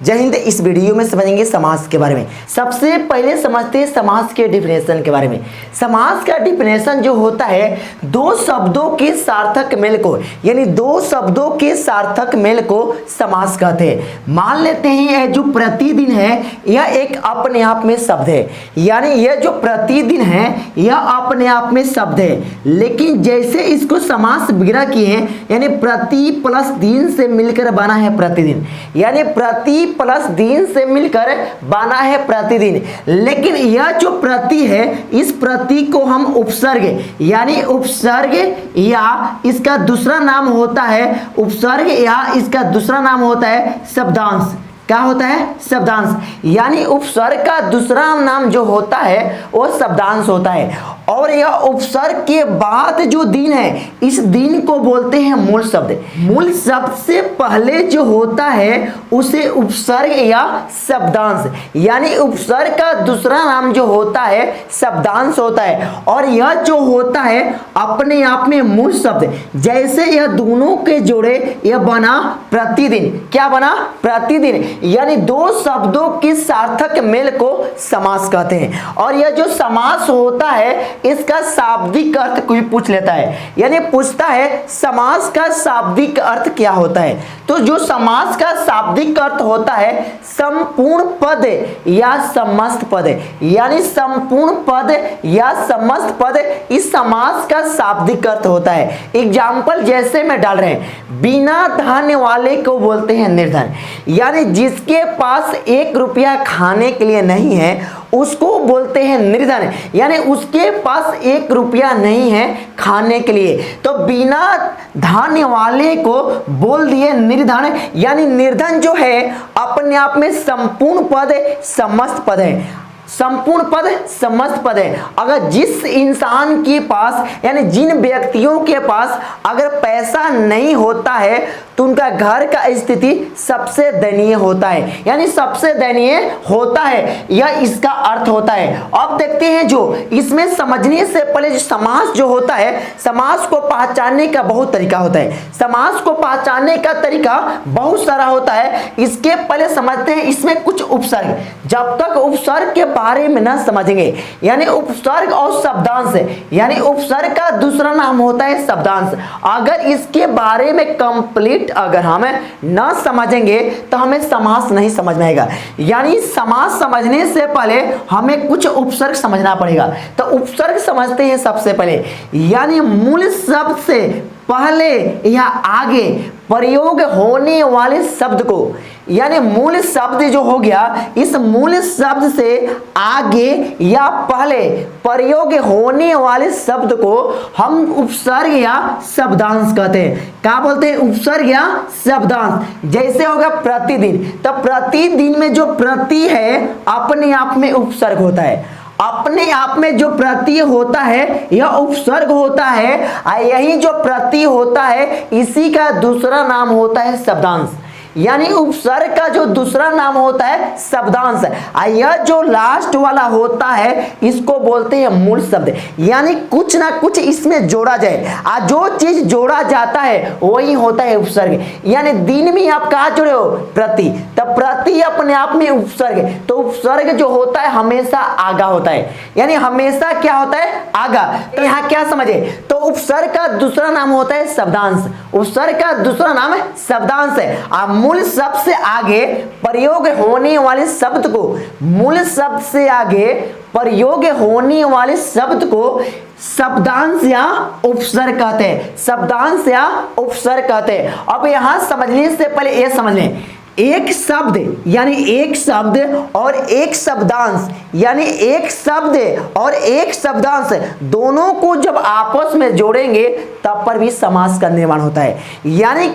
जय हिंद। इस वीडियो में समझेंगे समास के बारे में। सबसे पहले समझते हैं समास के डिफिनेशन के बारे में। समास का डिफिनेशन जो होता है दो शब्दों के सार्थक मेल को, यानी दो शब्दों के सार्थक मेल को समास कहते हैं। मान लेते हैं यह जो प्रतिदिन है यह एक अपने आप में शब्द है, यानी यह जो प्रतिदिन है यह अपने आप में शब्द है, लेकिन जैसे इसको समास विग्रह किए हैं, यानी प्रति प्लस दिन से मिलकर बना है प्रतिदिन, यानी प्रति प्लस दिन से मिलकर बना है प्रतिदिन। लेकिन यह जो प्रति है इस प्रति को हम उपसर्ग, यानी उपसर्ग या इसका दूसरा नाम होता है उपसर्ग या इसका दूसरा नाम होता है शब्दांश। क्या होता है? शब्दांश। यानी उपसर्ग का दूसरा नाम जो होता है वो शब्दांश होता है। और यह उपसर्ग के बाद जो दिन है इस दिन को बोलते हैं मूल शब्द। मूल शब्द से पहले जो होता है उसे उपसर्ग या शब्दांश, यानी उपसर्ग का दूसरा नाम जो होता है शब्दांश होता है। और यह जो होता है अपने आप में मूल शब्द, जैसे यह दोनों के जोड़े यह बना प्रतिदिन। क्या बना? प्रतिदिन। यानी दो शब्दों के सार्थक मेल को समास कहते हैं। और यह जो समास होता है इसका शाब्दिक अर्थ कोई पूछ लेता है, यानी पूछता है समास का शाब्दिक अर्थ क्या होता है। तो जो समास का शाब्दिक अर्थ होता है संपूर्ण पद या समस्त पद, यानी संपूर्ण पद या समस्त पद इस समास का शाब्दिक अर्थ होता है। एग्जाम्पल जैसे में डाल रहे हैं, बिना धन वाले को बोलते हैं निर्धन, यानी जिसके पास 1 रुपया खाने के लिए नहीं है उसको बोलते हैं निर्धन, यानी उसके पास 1 रुपया नहीं है खाने के लिए। तो बिना धन वाले को बोल दिए निर्धन, यानी निर्धन जो है अपने आप में संपूर्ण पद समस्त पद है। संपूर्ण पद समस्त पद है। अगर जिस इंसान के पास, यानी जिन व्यक्तियों के पास अगर पैसा नहीं होता है तो उनका घर का स्थिति सबसे दयनीय होता है, यानी सबसे दयनीय होता है, यह इसका अर्थ होता है। अब देखते हैं जो इसमें समझने से पहले जो समास जो होता है, समास को पहचानने का बहुत तरीका होता है। समास को पहचानने का तरीका बहुत सारा होता है। इसके पहले समझते हैं इसमें कुछ उपसर्ग। जब तक उपसर्ग के बारे में ना समझेंगे, यानी उपसर्ग और शब्दांश, यानी उपसर्ग का दूसरा नाम होता है शब्दांश। अगर इसके बारे में कंप्लीट अगर हम ना समझेंगे तो हमें समास नहीं समझ में आएगा। यानी समास समझने से पहले हमें कुछ उपसर्ग समझना पड़ेगा। तो उपसर्ग समझते हैं सबसे पहले, यानी मूल शब्द से पहले या आगे प्रयोग होने वाले शब्द को, यानी मूल शब्द जो हो गया इस मूल शब्द से आगे या पहले प्रयोग होने वाले शब्द को हम उपसर्ग या शब्दांश कहते हैं। क्या बोलते हैं? उपसर्ग या शब्दांश। जैसे होगा प्रतिदिन, तो प्रतिदिन में जो प्रति है अपने आप में उपसर्ग होता है। अपने आप में जो प्रति होता है यह उपसर्ग होता है। यही जो प्रति होता है इसी का दूसरा नाम होता है शब्दांश, यानी उपसर्ग का जो दूसरा नाम होता है शब्दांश। यह जो लास्ट वाला होता है इसको बोलते हैं मूल शब्द, यानी कुछ ना कुछ इसमें जोड़ा जाए। जो चीज जोड़ा जाता है वही होता है उपसर्ग। यानी दिन में आप कहा जोड़े हो? प्रति। तब प्रति अपने आप में उपसर्ग। तो उपसर्ग जो होता है हमेशा आगा होता है, यानी हमेशा क्या होता है? आगा। तो यहाँ क्या समझे? तो उपसर्ग का दूसरा नाम होता है शब्दांश। उपसर्ग का दूसरा नाम शब्दांश है। मूल शब्द से आगे प्रयोग होने वाले शब्द को, मूल शब्द से आगे प्रयोग होने वाले शब्द को शब्दांश या उपसर्ग कहते हैं। शब्दांश या उपसर्ग कहते हैं। अब यहां समझने से पहले यह समझ लें, एक शब्द यानी एक शब्द और एक शब्दांश, यानी एक शब्द और एक शब्दांश दोनों को जब आपस में जोड़ेंगे तब पर भी समास का निर्माण होता है। यानी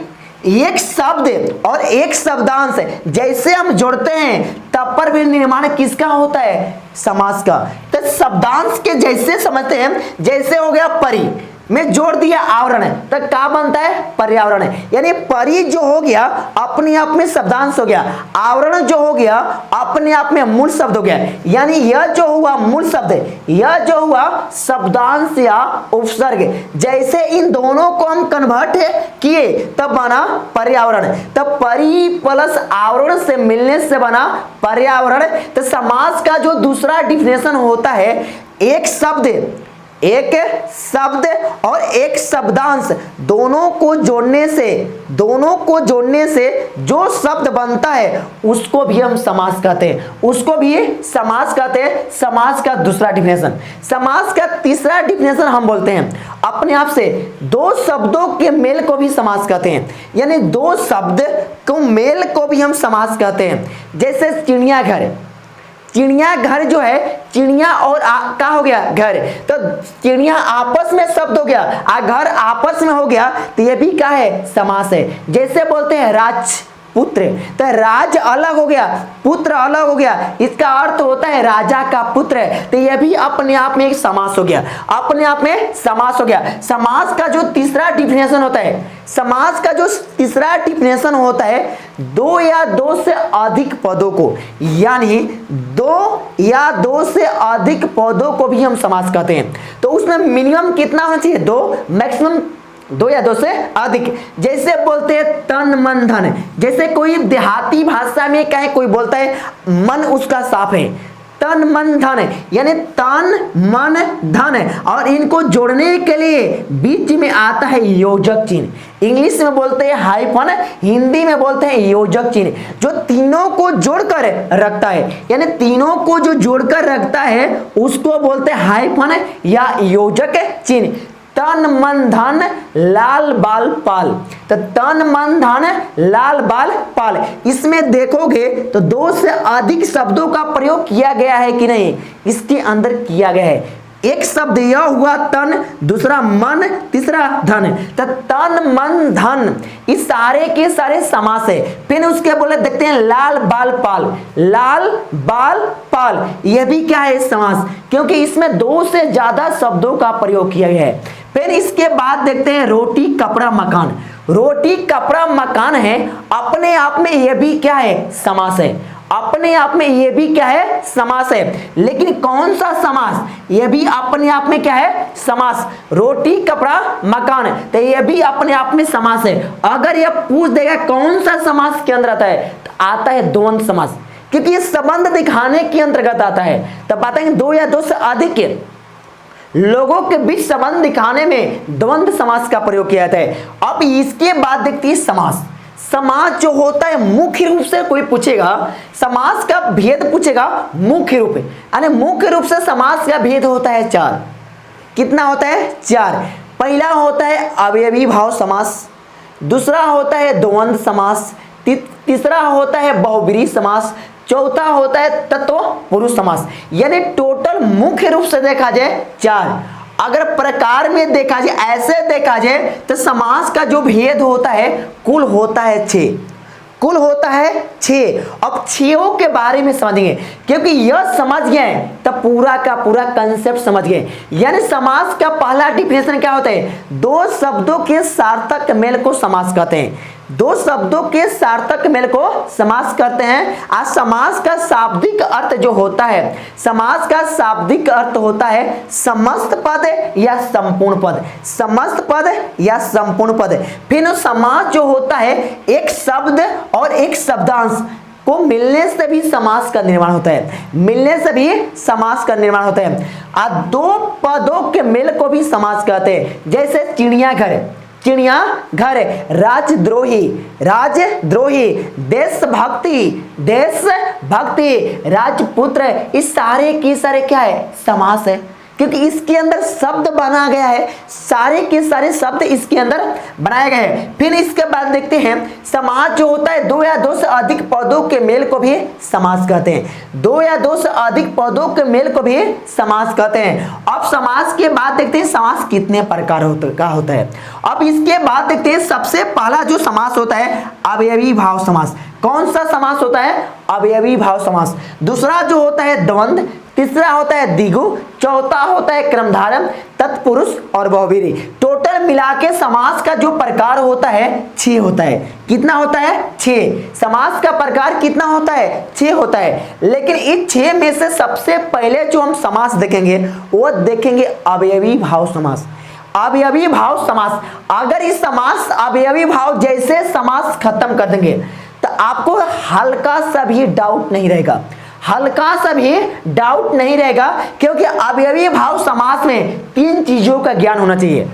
एक शब्द और एक शब्दांश जैसे हम जोड़ते हैं तब पर भी निर्माण किसका होता है? समास का। तो शब्दांश के जैसे समझते हैं, जैसे हो गया परी, में जोड़ दिया आवरण तो क्या बनता है, पर्यावरण। यानी परि जो हो गया अपने आप में शब्दांश हो गया, आवरण जो हो गया अपने आप में मूल शब्द हो गया। यानी यह जो हुआ मूल शब्द, यह जो हुआ शब्दांश या उपसर्ग, जैसे इन दोनों को हम कन्वर्ट किए तब बना पर्यावरण। तब परि प्लस आवरण से मिलने से बना पर्यावरण। तो समास का जो दूसरा डिफिनेशन होता है, एक शब्द और एक शब्दांश दोनों को जोड़ने से जो शब्द बनता है उसको भी हम समास कहते हैं, उसको भी समास कहते हैं। समास का दूसरा डिफिनेशन। समास का तीसरा डिफिनेशन हम बोलते हैं अपने आप से दो शब्दों के मेल को भी समास कहते हैं। यानी दो शब्द को मेल को भी हम समास कहते हैं। जैसे चिड़ियाघर, चिड़ियाघर जो है, चिड़िया और क्या हो गया, घर। तो चिड़िया आपस में शब्द हो गया, घर आपस में हो गया, तो ये भी क्या है, समास है। जैसे बोलते हैं राजपुत्र, तो राज अलग हो गया, पुत्र अलग हो गया, इसका अर्थ होता है राजा का पुत्र, तो यह भी अपने आप में एक समास हो गया, अपने आप में समास हो गया। समास का जो तीसरा डिफिनेशन होता है, समास का जो तीसरा डिफिनेशन होता है, दो या दो से अधिक पदों को, यानी दो या दो से अधिक पदों को भी हम समास कहते हैं। तो उसमें मिनिमम कितना होना चाहिए, दो, मैक्सिमम दो या दो से अधिक। जैसे बोलते हैं तन मन धन, जैसे कोई देहाती भाषा में कहे कोई बोलता है मन उसका साफ है, तन मन धन, यानी तन मन धन, और इनको जोड़ने के लिए बीच में आता है योजक चिन्ह। इंग्लिश में बोलते हैं हाइफन, हिंदी में बोलते हैं योजक चिन्ह, जो तीनों को जोड़कर रखता है। यानी तीनों को जो जोड़कर रखता है उसको बोलते हैं हाइफन या योजक चिन्ह। तन मन धन लाल बाल पाल, तो तन मन धन लाल बाल पाल, इसमें देखोगे तो दो से अधिक शब्दों का प्रयोग किया गया है कि नहीं, इसके अंदर किया गया है। एक शब्द यह हुआ तन, दूसरा मन, तीसरा धन, तो तन मन धन इस सारे के सारे समास है। फिर उसके बोले देखते हैं लाल बाल पाल, लाल बाल पाल, यह भी क्या है, समास, क्योंकि इसमें दो से ज्यादा शब्दों का प्रयोग किया गया है। फिर इसके बाद देखते हैं रोटी कपड़ा मकान, रोटी कपड़ा मकान है, अपने आप में यह भी क्या है, समास है, अपने आप में यह भी क्या है, समास है। लेकिन कौन सा समास, यह भी अपने आप में क्या है, समास। रोटी कपड़ा मकान, तो यह भी अपने आप में समास है। अगर यह पूछ देगा कौन सा समास के अंदर आता है, तो आता है द्वंद्व समास, क्योंकि ये संबंध दिखाने के अंतर्गत आता है। तब बताएंगे दो या दो से अधिक लोगों के बीच संबंध दिखाने में द्वंद्व समास का प्रयोग किया जाता है। अब इसके बाद देखती है समास। समास जो होता है मुख्य रूप से कोई पूछेगा, समास का भेद पूछेगा मुख्य रूप, यानी मुख्य रूप से समास का भेद होता है चार। कितना होता है, चार। पहला होता है अवयवी भाव समास, दूसरा होता है द्वंद्व समास, तीसरा होता है बहुब्रीहि समास, चौथा होता है तत्व पुरुष समास। यानी टोटल मुख्य रूप से देखा जाए चार। अगर प्रकार में देखा जाए, ऐसे देखा जाए तो समास का जो भेद होता है कुल होता है 6, कुल होता है 6। अब 6 के बारे में समझेंगे, क्योंकि यह समझ गए तब पूरा का पूरा कंसेप्ट समझ गए। यानी समास का पहला डिफिनेशन क्या होता है, दो शब्दों के सार्थक मेल को समास कहते हैं, दो शब्दों के सार्थक मेल को समास करते हैं। आज समास का शाब्दिक अर्थ जो होता है, समास का शाब्दिक अर्थ होता है समस्त पद या संपूर्ण पद, समस्त पद या संपूर्ण पद। फिर समास जो होता है एक शब्द और एक शब्दांश को मिलने से भी समास का निर्माण होता है, मिलने से भी समास का निर्माण होता है। आज दो पदों के मेल को भी समास कहते हैं। जैसे चिड़ियाघर, चिड़ियाघर, राजद्रोही, राजद्रोही, देशभक्ति, देशभक्ति, राजपुत्र, इस सारे के सारे क्या है, समास है, क्योंकि इसके अंदर शब्द बना गया है, सारे के सारे शब्द इसके अंदर बनाए गए हैं। फिर इसके बाद देखते हैं समास जो होता है दो या दो से अधिक पदों के मेल को भी समास कहते हैं, दो या दो से अधिक पदों के मेल को भी समास कहते हैं। अब समास के बाद देखते हैं समास कितने प्रकार का होता है। अब इसके बाद देखते हैं सबसे पहला जो समास होता है अवयवी भाव समास। कौन सा समास होता है, अवयवी भाव समास। दूसरा जो होता है द्वंद्व, तीसरा होता है द्विगु, चौथा होता है क्रमधारम, तत्पुरुष और बहुव्रीहि। टोटल मिला के समास का जो प्रकार होता है 6 होता है। कितना होता है? 6। समास का प्रकार कितना होता है? 6 होता है। लेकिन इस 6 में से सबसे पहले जो हम समास देखेंगे वो देखेंगे अवयवी भाव समास। अवयवी भाव समास, अगर इस समास अवयवी भाव जैसे समास खत्म कर देंगे तो आपको हल्का सा भी डाउट नहीं रहेगा, हल्का सा भी डाउट नहीं रहेगा, क्योंकि अवयवी भाव समास में 3 चीजों का ज्ञान होना चाहिए।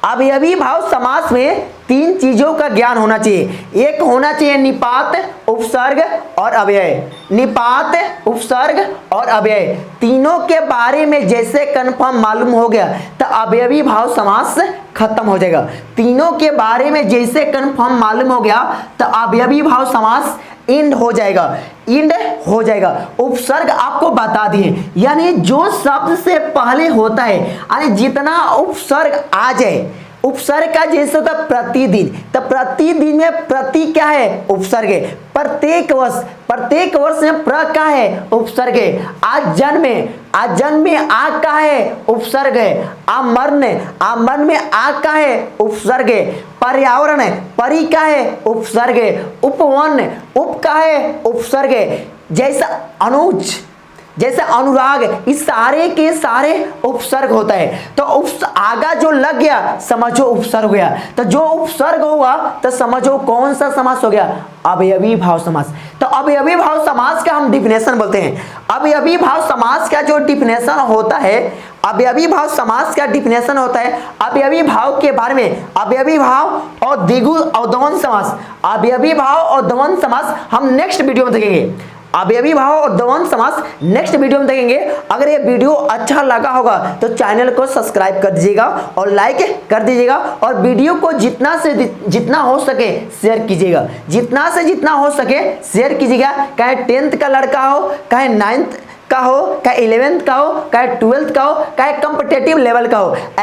अवयवी भाव समास में 3 चीजों का ज्ञान होना चाहिए। एक होना चाहिए निपात, उपसर्ग और अव्यय। निपात, उपसर्ग और अव्यय तीनों के बारे में जैसे कंफर्म मालूम हो गया तो अवयवी भाव समास खत्म हो जाएगा। तीनों के बारे में जैसे कंफर्म मालूम हो गया तो अवयवी भाव समास इंड हो जाएगा, इंड हो जाएगा। उपसर्ग आपको बता दिए, यानी जो शब्द से पहले होता है, यानी जितना उपसर्ग आ जाए, उपसर्ग का जैसे होता है प्रतिदिन, तो प्रतिदिन में प्रति क्या है? उपसर्ग है। प्रत्येक वर्ष में प्र क्या है? उपसर्ग है। आज जन्म में आ का है? उपसर्ग है। आमरण में आ का है? उपसर्ग है। पर्यावरण परि का है? उपसर्ग है। उपवन उप का है? उपसर्ग है। जैसा अनुज, जैसे अनुराग, इस सारे के सारे उपसर्ग होता है। तो आगा जो लग गया समझो उपसर्ग हो गया, तो जो उपसर्ग हुआ तो समझो कौन सा समास हो गया? अवयवी भाव समास। तो अवयवी भाव समास का हम डिफिनेशन बोलते हैं। अवयवी भाव समास का जो डिफिनेशन होता है, अवयवी भाव समास का डिफिनेशन होता है, अवयवी भाव के बारे में, अवयवी भाव और द्विगु और द्वंद्व समास, अवयवी भाव और द्वंद्व समास हम नेक्स्ट वीडियो में देखेंगे। अवयवी भाव और द्वंद्व समास नेक्स्ट वीडियो में देखेंगे। अगर ये वीडियो अच्छा लगा होगा तो चैनल को सब्सक्राइब कर दीजिएगा और लाइक कर दीजिएगा, और वीडियो को जितना से जितना हो सके शेयर कीजिएगा, जितना से जितना हो सके शेयर कीजिएगा। चाहे 10th का लड़का हो, चाहे 9th का हो, चाहे 11th का हो, चाहे 12th का हो, चाहे कॉम्पिटिटिव लेवल का हो।